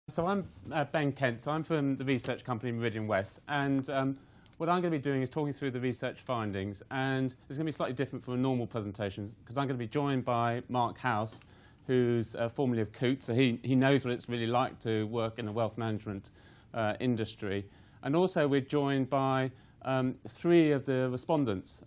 So I'm Ben Kent, so I'm from the research company Meridian West, and what I'm going to be doing is talking through the research findings, and it's going to be slightly different from a normal presentation because I'm going to be joined by Mark House, who's formerly of Coutts, so he knows what it's really like to work in the wealth management industry. And also we're joined by three of the respondents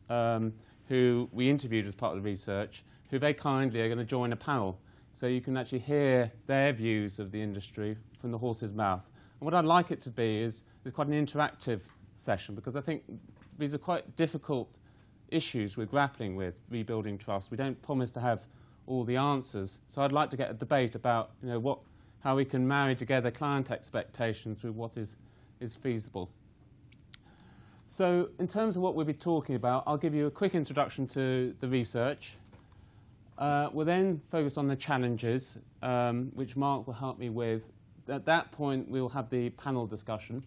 who we interviewed as part of the research, who very kindly are going to join a panel. So you can actually hear their views of the industry from the horse's mouth. And what I'd like it to be is quite an interactive session, because I think these are quite difficult issues we're grappling with, rebuilding trust. We don't promise to have all the answers. So I'd like to get a debate about how we can marry together client expectations with what is feasible. So in terms of what we'll be talking about, I'll give you a quick introduction to the research. We'll then focus on the challenges, which Mark will help me with. At that point, we'll have the panel discussion.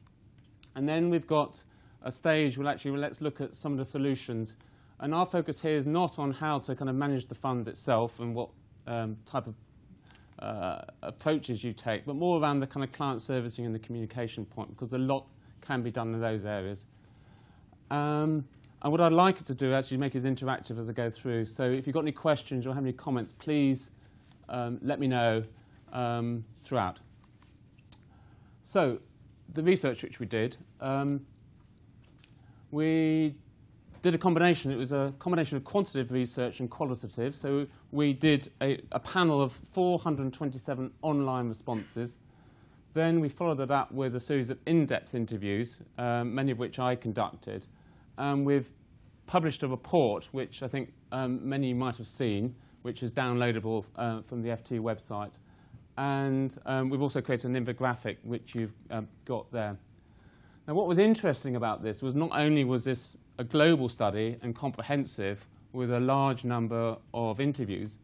And then we've got a stage where let's look at some of the solutions. And our focus here is not on how to kind of manage the fund itself and what type of approaches you take, but more around the kind of client servicing and the communication point, because a lot can be done in those areas. And what I'd like it to do, actually, make it interactive as I go through. So if you've got any questions or have any comments, please let me know throughout. So the research which we did a combination. It was a combination of quantitative research and qualitative. So we did a panel of 427 online responses. Then we followed it up with a series of in-depth interviews, many of which I conducted. We've published a report, which I think many might have seen, which is downloadable from the FT website. And we've also created an infographic, which you've got there. Now, what was interesting about this was not only was this a global study and comprehensive with a large number of interviews,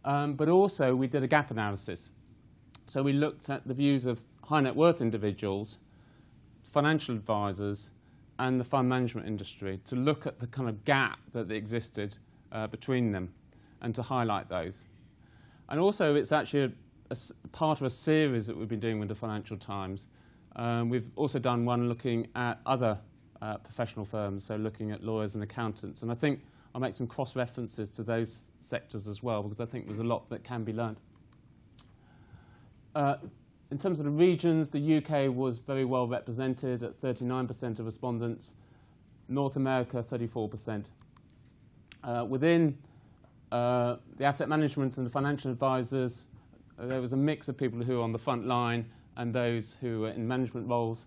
but also we did a gap analysis. So we looked at the views of high net worth individuals, financial advisors, and the fund management industry to look at the kind of gap that existed between them and to highlight those. And also it's actually a part of a series that we've been doing with the Financial Times. We've also done one looking at other professional firms, so looking at lawyers and accountants. And I think I'll make some cross-references to those sectors as well, because I think there's a lot that can be learned. In terms of the regions, the UK was very well represented at 39% of respondents, North America 34%. Within the asset management and the financial advisors, there was a mix of people who were on the front line and those who were in management roles,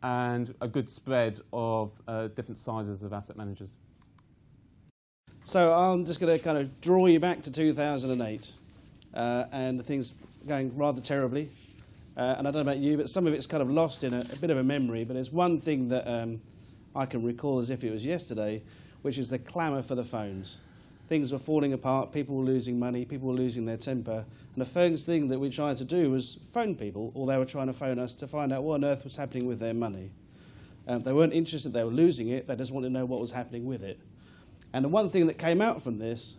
and a good spread of different sizes of asset managers. So I'm just going to kind of draw you back to 2008 and things going rather terribly. And I don't know about you, but some of it's kind of lost in a bit of a memory. But there's one thing that I can recall as if it was yesterday, which is the clamour for the phones. Things were falling apart, people were losing money, people were losing their temper. And the first thing that we tried to do was phone people, or they were trying to phone us to find out what on earth was happening with their money. They weren't interested they were losing it, they just wanted to know what was happening with it. And the one thing that came out from this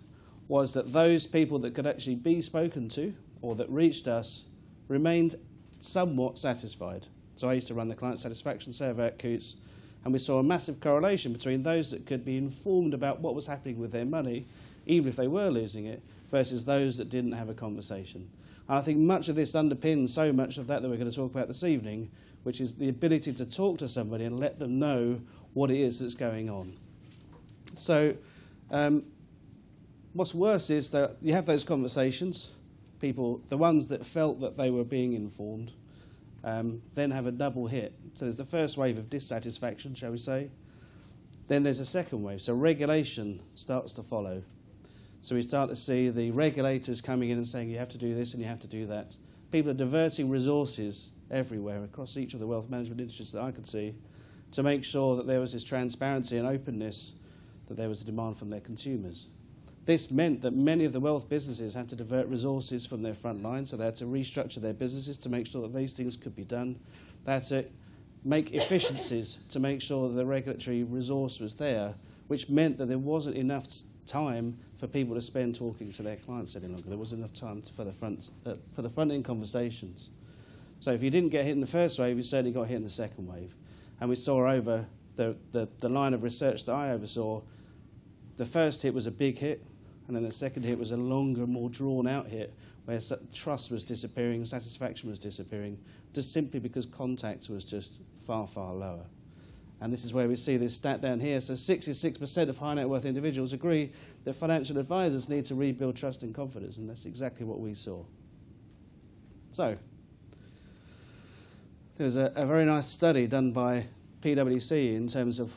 was that those people that could actually be spoken to, or that reached us, remained somewhat satisfied. So I used to run the client satisfaction survey at Coutts, and we saw a massive correlation between those that could be informed about what was happening with their money, even if they were losing it, versus those that didn't have a conversation. And I think much of this underpins so much of that we're going to talk about this evening, which is the ability to talk to somebody and let them know what it is that's going on. So what's worse is that you have those conversations, people, the ones that felt that they were being informed, then have a double hit. So there's the first wave of dissatisfaction, shall we say. Then there's a second wave. So regulation starts to follow. So we start to see the regulators coming in and saying you have to do this and you have to do that. People are diverting resources everywhere across each of the wealth management industries that I could see to make sure that there was this transparency and openness, that there was a demand from their consumers. This meant that many of the wealth businesses had to divert resources from their front line, so they had to restructure their businesses to make sure that these things could be done. They had to make efficiencies to make sure that the regulatory resource was there, which meant that there wasn't enough time for people to spend talking to their clients any longer. There wasn't enough time for the front-end conversations. So if you didn't get hit in the first wave, you certainly got hit in the second wave. And we saw over the line of research that I oversaw, the first hit was a big hit, and then the second hit was a longer, more drawn-out hit, where trust was disappearing, satisfaction was disappearing, just simply because contact was just far, far lower. And this is where we see this stat down here. So 66% of high net worth individuals agree that financial advisors need to rebuild trust and confidence, and that's exactly what we saw. So there was a very nice study done by PwC in terms of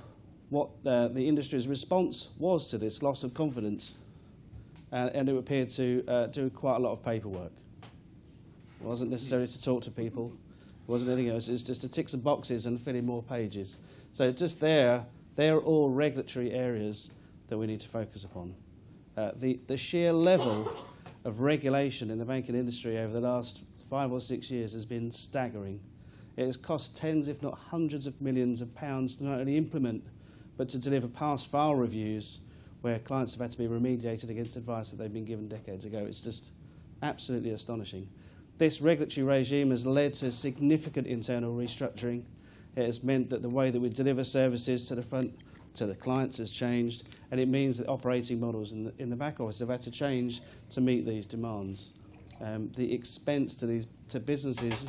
what the industry's response was to this loss of confidence, and it appeared to do quite a lot of paperwork. It wasn't necessary to talk to people. It wasn't anything else. It was just to tick some boxes and fill in more pages. So just they're all regulatory areas that we need to focus upon. The sheer level of regulation in the banking industry over the last 5 or 6 years has been staggering. It has cost tens, if not hundreds of millions of pounds to not only implement, but to deliver past file reviews where clients have had to be remediated against advice that they've been given decades ago. It's just absolutely astonishing. This regulatory regime has led to significant internal restructuring. It has meant that the way that we deliver services to the clients has changed, and it means that operating models in the back office have had to change to meet these demands. The expense to businesses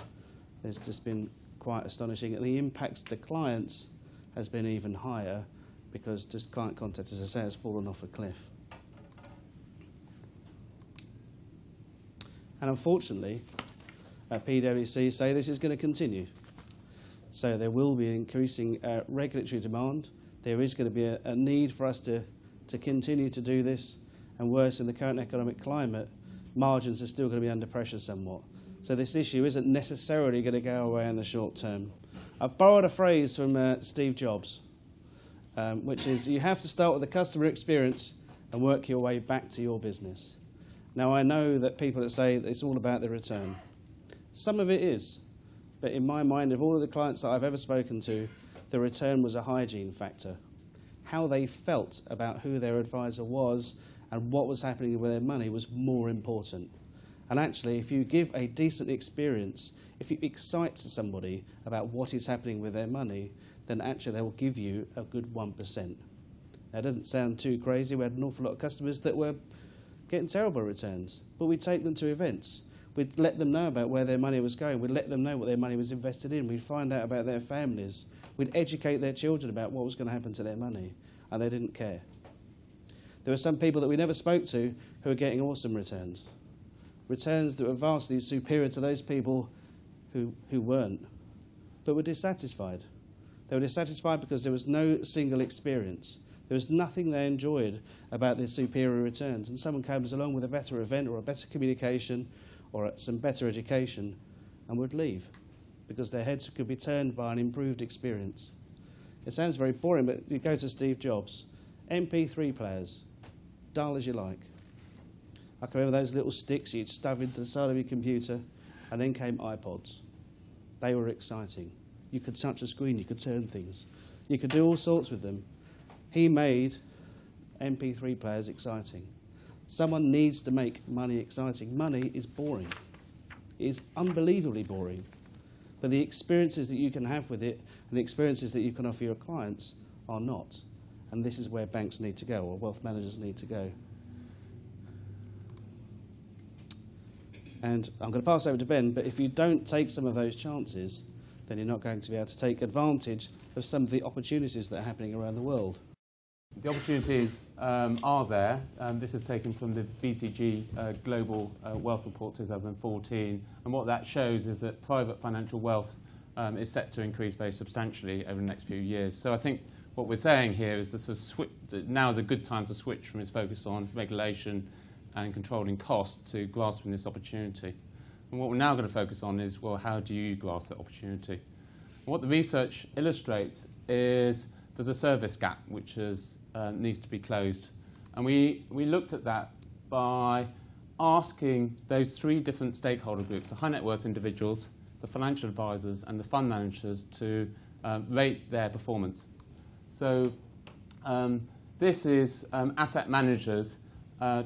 has just been quite astonishing, and the impacts to clients has been even higher because just client contact, as I say, has fallen off a cliff. And unfortunately, PwC say this is going to continue. So there will be increasing regulatory demand. There is going to be a need for us to continue to do this, and worse, in the current economic climate, margins are still going to be under pressure somewhat. So this issue isn't necessarily going to go away in the short term. I've borrowed a phrase from Steve Jobs, which is, you have to start with the customer experience and work your way back to your business. Now, I know that people that say that it's all about the return. Some of it is, but in my mind, of all of the clients that I've ever spoken to, the return was a hygiene factor. How they felt about who their advisor was and what was happening with their money was more important. And actually, if you give a decent experience, if you excite somebody about what is happening with their money, then actually they will give you a good 1%. That doesn't sound too crazy. We had an awful lot of customers that were getting terrible returns, but we'd take them to events. We'd let them know about where their money was going. We'd let them know what their money was invested in. We'd find out about their families. We'd educate their children about what was going to happen to their money, and they didn't care. There were some people that we never spoke to who were getting awesome returns. Returns that were vastly superior to those people who weren't, but were dissatisfied. They were dissatisfied because there was no single experience. There was nothing they enjoyed about their superior returns. And someone comes along with a better event or a better communication or some better education and would leave because their heads could be turned by an improved experience. It sounds very boring, but you go to Steve Jobs. MP3 players, dull as you like. I can remember those little sticks you'd stuff into the side of your computer, and then came iPods. They were exciting. You could touch a screen, you could turn things. You could do all sorts with them. He made MP3 players exciting. Someone needs to make money exciting. Money is boring. It is unbelievably boring. But the experiences that you can have with it and the experiences that you can offer your clients are not. And this is where banks need to go, or wealth managers need to go. And I'm going to pass over to Ben, but if you don't take some of those chances, then you're not going to be able to take advantage of some of the opportunities that are happening around the world. The opportunities are there. This is taken from the BCG Global Wealth Report 2014, and what that shows is that private financial wealth is set to increase very substantially over the next few years. So I think what we're saying here is that now is a good time to switch from its focus on regulation and controlling costs to grasping this opportunity. And what we're now going to focus on is, well, how do you grasp that opportunity? And what the research illustrates is there's a service gap which needs to be closed. And we looked at that by asking those 3 different stakeholder groups, the high net worth individuals, the financial advisors, and the fund managers, to rate their performance. So this is asset managers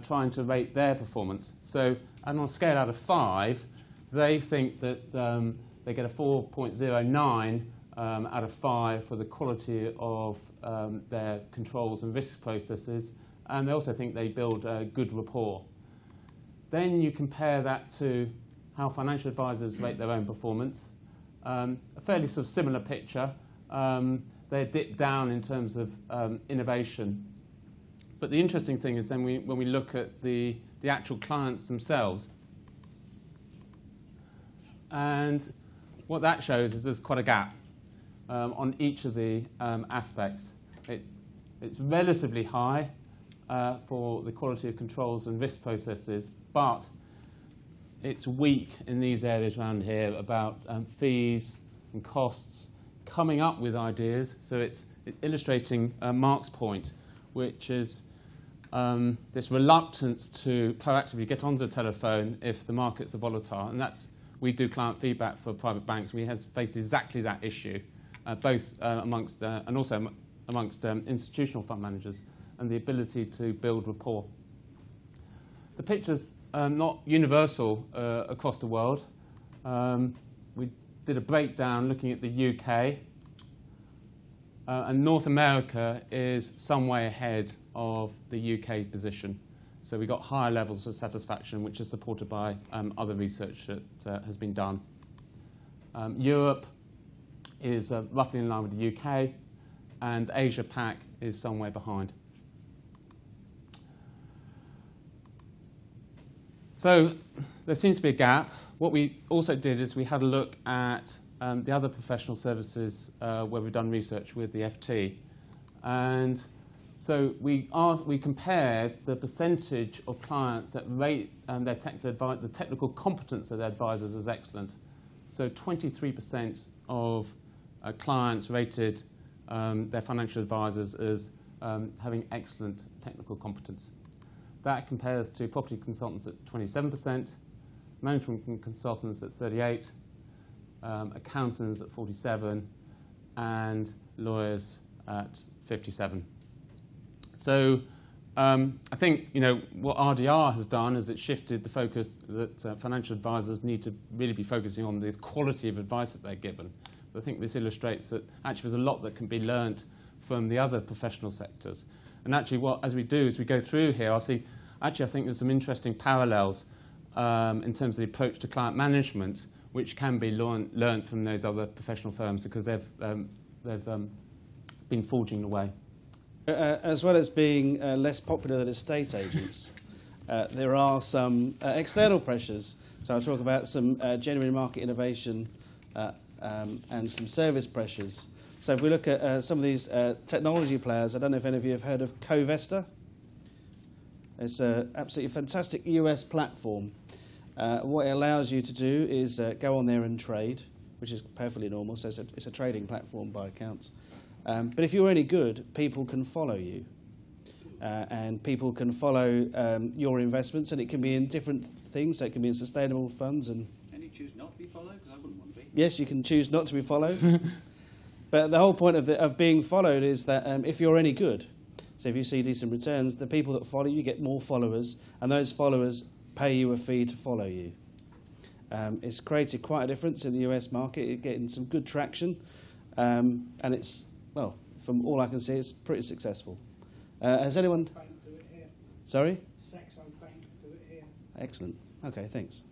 trying to rate their performance. So, and on a scale out of 5, they think that they get a 4.09 out of 5 for the quality of their controls and risk processes, and they also think they build a good rapport. Then you compare that to how financial advisors rate their own performance. A fairly sort of similar picture. They dip down in terms of innovation. But the interesting thing is then when we look at the actual clients themselves, and what that shows is there's quite a gap on each of the aspects. It's relatively high for the quality of controls and risk processes, but it's weak in these areas around here about fees and costs, coming up with ideas. So it's illustrating Mark's point, which is this reluctance to proactively get onto the telephone if the markets are volatile. And we do client feedback for private banks. We have faced exactly that issue, both amongst and also amongst institutional fund managers, and the ability to build rapport. The picture's not universal across the world. We did a breakdown looking at the UK, and North America is some way ahead of the UK position. So we got higher levels of satisfaction, which is supported by other research that has been done. Europe is roughly in line with the UK, and Asia-Pac is some way behind. So there seems to be a gap. What we also did is we had a look at the other professional services where we've done research with the FT. And so we compared the percentage of clients that rate the technical competence of their advisors as excellent. So 23% of clients rated their financial advisors as having excellent technical competence. That compares to property consultants at 27%, management consultants at 38%, accountants at 47%, and lawyers at 57%. So I think what RDR has done is it shifted the focus that financial advisors need to really be focusing on the quality of advice that they're given. But I think this illustrates that actually there's a lot that can be learned from the other professional sectors. And actually as we do, as we go through here, I think there's some interesting parallels in terms of the approach to client management, which can be learned from those other professional firms because they've been forging the way. As well as being less popular than estate agents, there are some external pressures. So I'll talk about some genuine market innovation and some service pressures. So if we look at some of these technology players, I don't know if any of you have heard of Covesta. It's an absolutely fantastic US platform. What it allows you to do is go on there and trade, which is perfectly normal. So it's a trading platform by accounts. But if you're any good, people can follow you. And people can follow your investments, and it can be in different things. So it can be in sustainable funds. And can you choose not to be followed? Because I wouldn't want to be. Yes, you can choose not to be followed. But the whole point of being followed is that if you're any good, so if you see decent returns, the people that follow you get more followers, and those followers pay you a fee to follow you. It's created quite a difference in the US market. It's getting some good traction, and it's, well, from all I can see, it's pretty successful. Has anyone? Bank do it here. Sorry? Saxo Bank do it here. Excellent. Okay, thanks.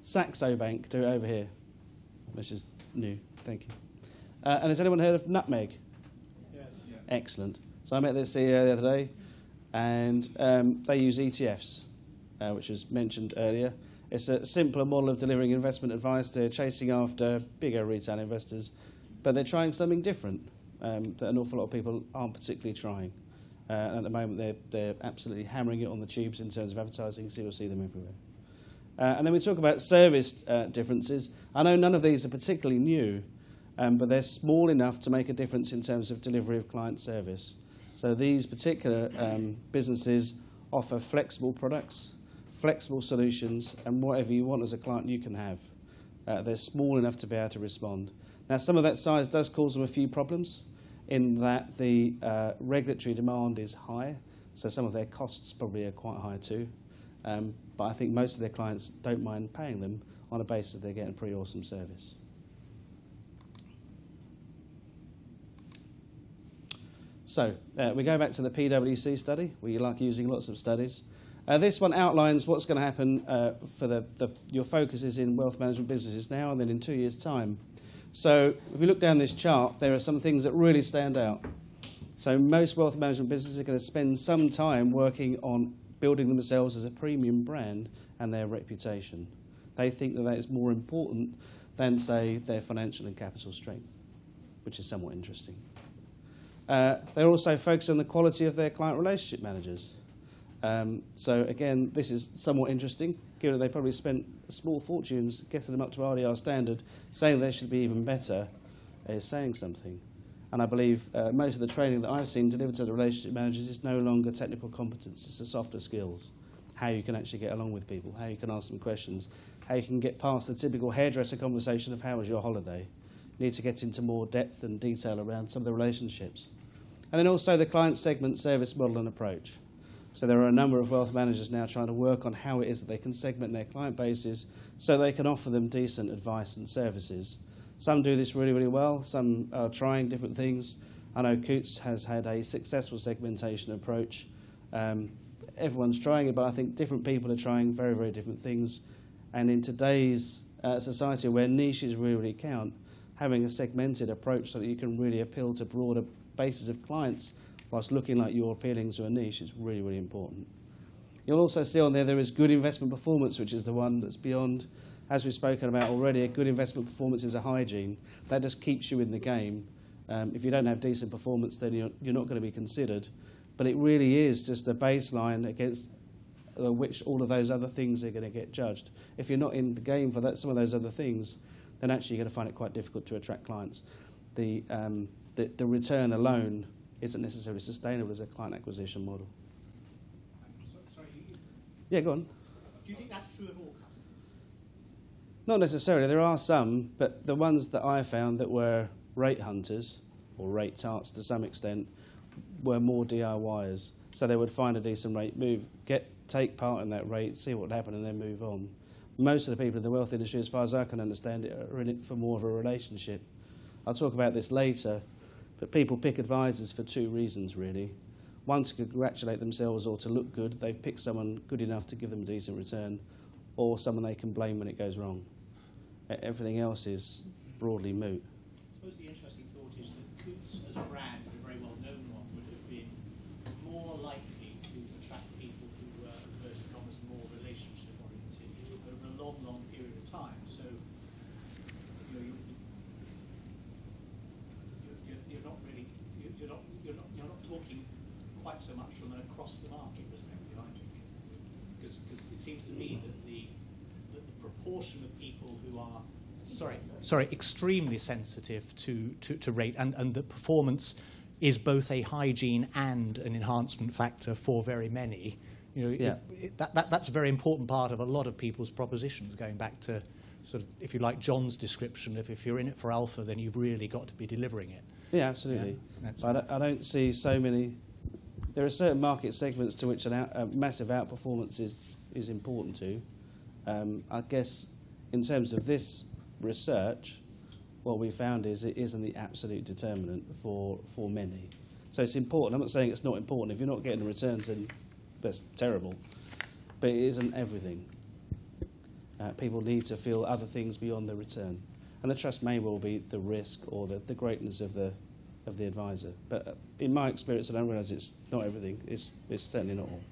Saxo Bank do it over here, which is new. Thank you. And has anyone heard of Nutmeg? Yes. Yeah. Excellent. So I met their CEO the other day, and they use ETFs, which was mentioned earlier. It's a simpler model of delivering investment advice. They're chasing after bigger retail investors, but they're trying something different that an awful lot of people aren't particularly trying. And at the moment, they're absolutely hammering it on the tubes in terms of advertising, so you'll see them everywhere. And then we talk about service differences. I know none of these are particularly new, but they're small enough to make a difference in terms of delivery of client service. So these particular businesses offer flexible products, flexible solutions, and whatever you want as a client you can have. They're small enough to be able to respond. Now, some of that size does cause them a few problems in that the regulatory demand is high, so some of their costs probably are quite high too. But I think most of their clients don't mind paying them on the basis they're getting pretty awesome service. So we go back to the PwC study. We like using lots of studies. This one outlines what's going to happen for your focus is in wealth management businesses now and then in 2 years' time. So if we look down this chart, there are some things that really stand out. So most wealth management businesses are going to spend some time working on building themselves as a premium brand and their reputation. They think that is more important than, say, their financial and capital strength, which is somewhat interesting. They're also focused on the quality of their client relationship managers. So again, this is somewhat interesting, given that they probably spent small fortunes getting them up to RDR standard. Saying they should be even better is saying something. And I believe most of the training that I've seen delivered to the relationship managers is no longer technical competence, it's the softer skills. How you can actually get along with people, how you can ask them questions, how you can get past the typical hairdresser conversation of how was your holiday. You need to get into more depth and detail around some of the relationships. And then also the client segment, service model and approach. So there are a number of wealth managers now trying to work on how it is that they can segment their client bases so they can offer them decent advice and services. Some do this really, really well. Some are trying different things. I know Coutts has had a successful segmentation approach. Everyone's trying it, but I think different people are trying very, very different things. And in today's society where niches really, really count, having a segmented approach so that you can really appeal to broader bases of clients whilst looking like you're appealing to a niche is really, really important. You'll also see on there is good investment performance, which is the one that's beyond, as we've spoken about already, a good investment performance is a hygiene. That just keeps you in the game. If you don't have decent performance, then you're not going to be considered. But it really is just a baseline against which all of those other things are going to get judged. If you're not in the game for some of those other things, then actually you're going to find it quite difficult to attract clients. The return alone isn't necessarily sustainable as a client acquisition model. Sorry, yeah, go on. do you think that's true of all customers? Not necessarily. There are some, but the ones that I found that were rate hunters, or rate tarts to some extent, were more DIYers. So they would find a decent rate, take part in that rate, see what happened, and then move on. Most of the people in the wealth industry, as far as I can understand it, are in it for more of a relationship. I'll talk about this later, but people pick advisors for two reasons, really. One, to congratulate themselves or to look good. They've picked someone good enough to give them a decent return, or someone they can blame when it goes wrong. Everything else is broadly moot. I suppose the interesting thought is that Coutts, as a brand, a very well-known one, would have been more likely to attract people who were, inverted commas, more relationship-oriented over a long, long period of time. So, you're not talking quite so much from an across-the-market perspective, I think, because it seems to me that the proportion of people who are extremely sensitive to rate, and that performance is both a hygiene and an enhancement factor for very many. That's a very important part of a lot of people's propositions, going back to sort of, if you like, John's description of if you're in it for alpha, then you've really got to be delivering it. Yeah, absolutely. But I don't see so many. There are certain market segments to which a massive outperformance is important to. I guess in terms of this research, what we found is it isn't the absolute determinant for many. So it's important. I'm not saying it's not important. If you're not getting the returns, then that's terrible. But it isn't everything. People need to feel other things beyond the return. And the trust may well be the risk or the greatness of the advisor. But in my experience, I don't realise it's not everything. It's certainly not all.